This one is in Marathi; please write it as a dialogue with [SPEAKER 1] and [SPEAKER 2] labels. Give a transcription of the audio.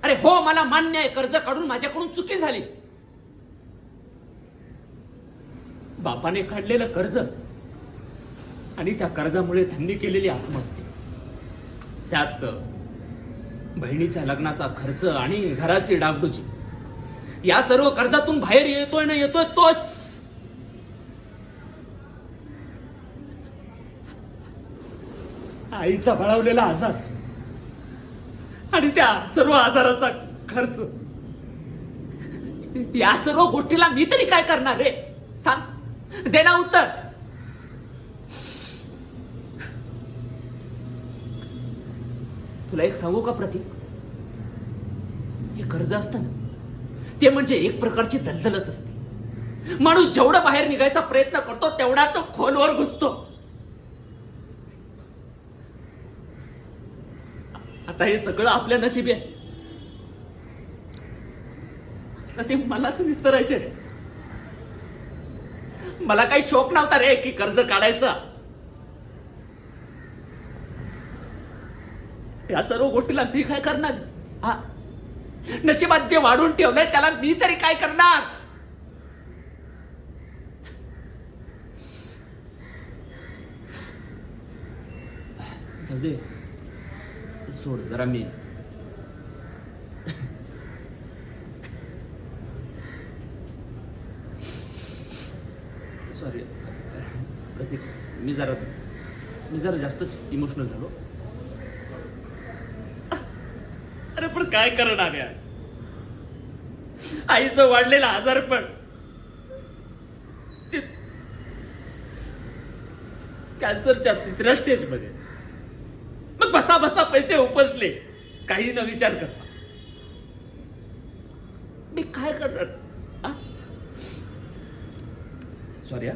[SPEAKER 1] अरे हो, मला मान्य आहे, कर्ज काढून माझ्याकडून चुकी झाली. बापाने काढलेलं कर्ज आणि त्या कर्जामुळे त्यांनी केलेली आत्महत्या, त्यात बहिणीच्या लग्नाचा खर्च आणि घराची डागडुजी, या सर्व कर्जातून बाहेर येतोय ना येतोय तोच आईचा बळावलेला आजार आणि त्या सर्व आजाराचा खर्च. या सर्व गोष्टीला मी तरी काय करणार रे? सांग, दे ना उत्तर. तुला एक सांगू का प्रतीक, हे कर्ज असतं ना, ते म्हणजे एक प्रकारची दलदलच असते. माणूस जेवढा बाहेर निघायचा प्रयत्न करतो तेवढा तो खोलवर घुसतो. आता हे सगळं आपल्या नशिबी आहे. आता ते मलाच विस्तारायचे रे. मला काही शौक नव्हता रे की कर्ज काढायचा. या सर्व गोष्टीला मी काय करणार? हा, नशिबात जे वाढून ठेवलंय त्याला मी तरी काय करणार? जाऊ दे, सोड जरा. मी सॉरी प्रतीक, मी जरा जास्तच इमोशनल झालो. अरे पण काय करणार यार, आईचं वाढलेलं आजार पण कॅन्सरच्या 3ऱ्या स्टेजमध्ये. मग बसा बसा पैसे उपसले, काही न विचार करता. मी काय करणार? सॉरी.